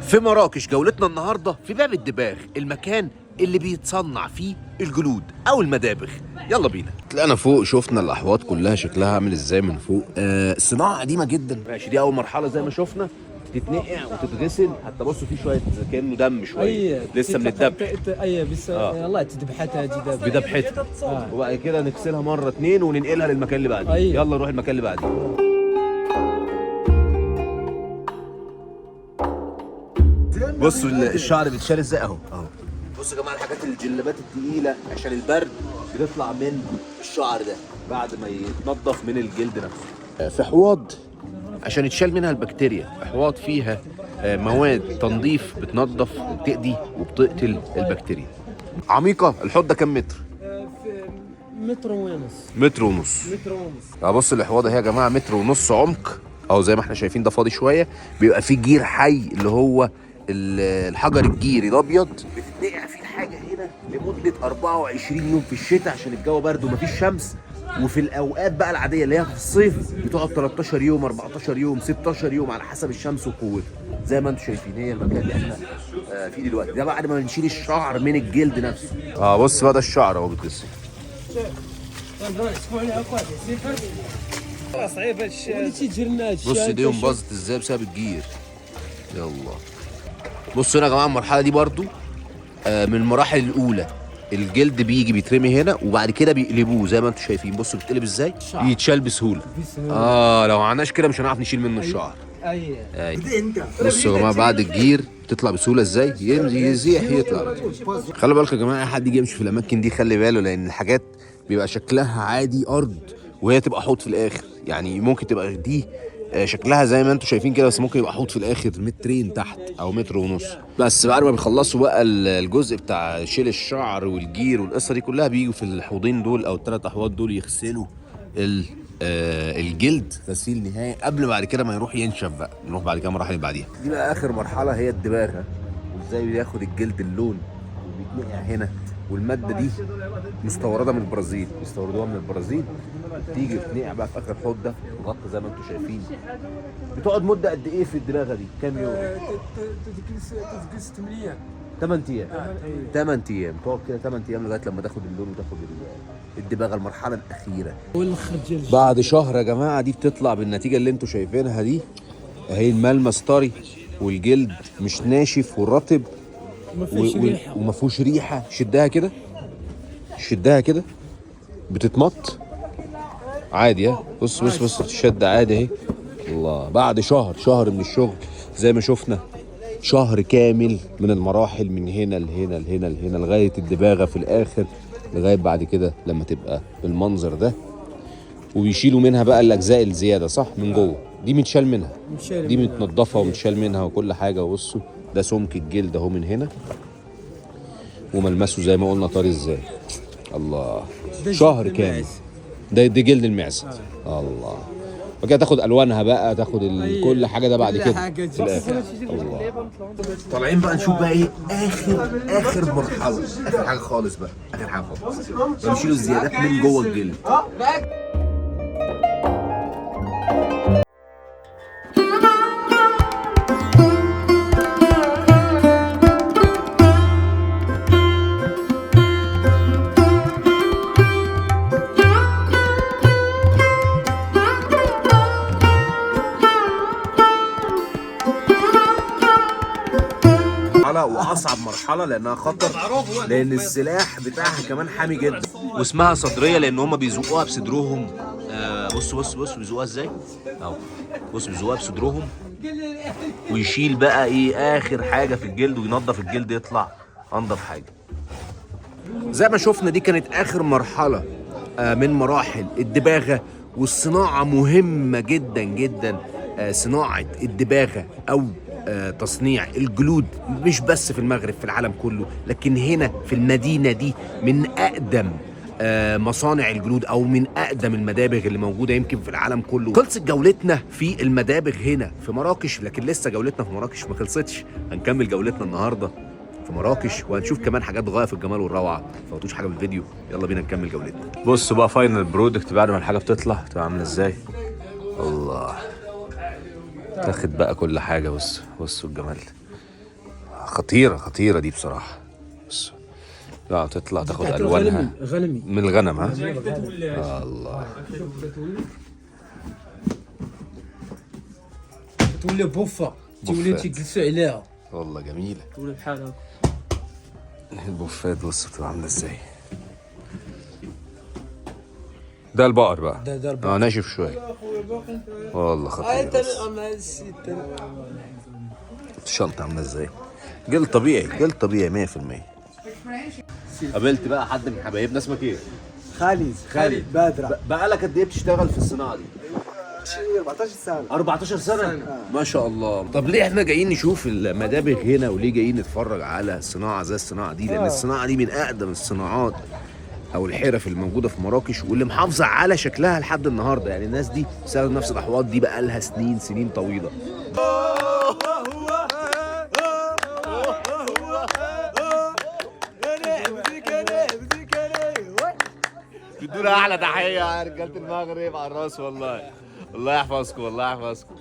في مراكش جولتنا النهارده في باب الدباغ، المكان اللي بيتصنع فيه الجلود او المدابغ. يلا بينا. طلعنا فوق، شفنا الاحواض كلها شكلها عامل ازاي من فوق. صناعه قديمه جدا. ماشي، دي اول مرحله زي ما شفنا، تتنقع وتتغسل. حتى بصوا في شويه كانه دم شويه لسه من الذبح. ايوه بس والله تذبحتها بذبحتها وبعد كده نغسلها مره اتنين وننقلها للمكان اللي بعده. يلا نروح المكان اللي بعده. بصوا الشعر بيتشال ازاي اهو. بصوا يا جماعه، الحاجات الجلابات التقيله عشان البرد بتطلع من الشعر ده بعد ما يتنضف من الجلد نفسه. في حواض عشان يتشال منها البكتيريا، حواض فيها مواد تنظيف بتنظف وبتقضي وبتقتل البكتيريا. عميقه. الحوض ده كام متر؟ متر ونص. متر ونص. بص الحواض اهي يا جماعه، متر ونص عمق اهو زي ما احنا شايفين. ده فاضي شويه، بيبقى فيه جير حي اللي هو الحجر الجيري الابيض، بتتنقع فيه الحاجه هنا لمده 24 يوم في الشتاء عشان الجو برد ومفيش شمس، وفي الاوقات بقى العاديه اللي هي في الصيف بتقعد 13 يوم 14 يوم 16 يوم على حسب الشمس وقوتها. زي ما انتم شايفين هي المكان اللي احنا فيه دلوقتي. ده بعد ما بنشيل الشعر من الجلد نفسه. بص بقى، ده الشعر اهو بيتغسل. بص ايديهم باظت ازاي بسبب الجير. يلا بصوا هنا يا جماعه، المرحله دي برضو من المراحل الاولى. الجلد بيجي بيترمي هنا وبعد كده بيقلبوه زي ما انتم شايفين. بصوا بيتقلب ازاي، يتشال بسهوله. لو ما عملناش كده مش هنعرف نشيل منه الشعر. بصوا يا جماعه، بعد الجير بتطلع بسهوله ازاي، يزيح يطلع. خلي بالك يا جماعه، اي حد يجي يمشي في الاماكن دي خلي باله، لان الحاجات بيبقى شكلها عادي ارض وهي تبقى حوض في الاخر. يعني ممكن تبقى دي شكلها زي ما انتم شايفين كده، بس ممكن يبقى حوض في الاخر مترين تحت او متر ونص. بس بعد ما بيخلصوا بقى الجزء بتاع شيل الشعر والجير والقصه دي كلها، بيجوا في الحوضين دول او الثلاث احواض دول يغسلوا الجلد غسيل نهائي قبل بعد كده ما يروح ينشف. بقى نروح بعد كده المراحل اللي بعديها. دي بقى اخر مرحله هي الدباغه، وازاي بياخد الجلد اللون وبيتنقع هنا. والماده دي مستورده من البرازيل، بيستوردوها من البرازيل، تيجي تتنقع بقى في اخر حوض ده تغطى زي ما انتم شايفين. بتقعد مده قد ايه في الدباغه دي؟ كام يوم؟ تجلس 8 ايام. 8 ايام. 8 ايام تقعد كده 8 ايام لغايه لما تاخد اللون وتاخد الدباغه المرحله الاخيره. بعد شهر يا جماعه دي بتطلع بالنتيجه اللي انتم شايفينها دي اهي. الملمس طري والجلد مش ناشف والرطب وما فيهوش ريحه. شدها كده، شدها كده بتتمط عادي. بص تشد عادي اهي. الله، بعد شهر من الشغل زي ما شفنا، شهر كامل من المراحل من هنا لهنا لهنا لهنا لغايه الدباغه في الاخر، لغايه بعد كده لما تبقى بالمنظر ده. وبيشيلوا منها بقى الاجزاء الزياده صح من جوه، دي متشال منها، دي متنضفه ومتشال منها وكل حاجه. وبصوا ده سمك الجلد اهو من هنا، وملمسه زي ما قلنا طري ازاي. الله، شهر كامل. ده جلد المعزه. الله، وكده تاخد الوانها بقى، تاخد كل حاجه ده بعد كده في الاخر. الله، طالعين بقى نشوف بقى ايه اخر مرحله، اخر حاجه خالص بقى، اخر حاجه خالص بيشيلوا الزيادات من جوه الجلد. واصعب مرحله لانها خطر، لان السلاح بتاعها كمان حامي جدا. واسمها صدريه لان هم بيزقوها بصدرهم. بص بيزقوها ازاي اهو. بص بيزقوها بصدرهم، ويشيل بقى ايه اخر حاجه في الجلد وينظف الجلد يطلع انضف حاجه. زي ما شفنا دي كانت اخر مرحله من مراحل الدباغه. والصناعه مهمه جدا جدا، صناعه الدباغه او تصنيع الجلود مش بس في المغرب، في العالم كله، لكن هنا في المدينة دي من أقدم مصانع الجلود أو من أقدم المدابغ اللي موجودة يمكن في العالم كله. خلصت جولتنا في المدابغ هنا في مراكش، لكن لسه جولتنا في مراكش ما خلصتش. هنكمل جولتنا النهاردة في مراكش وهنشوف كمان حاجات غاية في الجمال والروعة. ما تفوتوش حاجة من الفيديو، يلا بينا نكمل جولتنا. بصوا بقى فاينل برودكت بعد ما الحاجة بتطلع تبقى عاملة ازاي. الله، تاخد بقى كل حاجة. بصوا الجمال. خطيره خطيره دي بصراحه. بس لا تطلع تاخد تحت الوانها غنمي من الغنم ها. الله تولي بوفه تولي بوفات. تجلسوا عليها والله جميله تولي بحال هكا. البوفات بص بتبقى عامله ازاي. ده البقر بقى. ده البقر. ناشف شويه والله خطير. بص. الشنطه عامله ازاي. جلد طبيعي جلد طبيعي 100%. قابلت بقى حد من حبايبنا اسمك ايه؟ خالد بادرة. بقالك قد ايه بتشتغل في الصناعه دي؟ 14 سنة. 14 سنة؟ ما شاء الله. طب ليه احنا جايين نشوف المدابغ هنا وليه جايين نتفرج على صناعة زي الصناعة دي؟ لأن الصناعة دي من أقدم الصناعات أو الحرف الموجودة في مراكش واللي محافظة على شكلها لحد النهاردة. يعني الناس دي بسبب نفس الأحواض دي بقى لها سنين طويلة. بدون أحلى تحية يا رجالة المغرب على الراس والله. الله يحفظكم الله يحفظكم.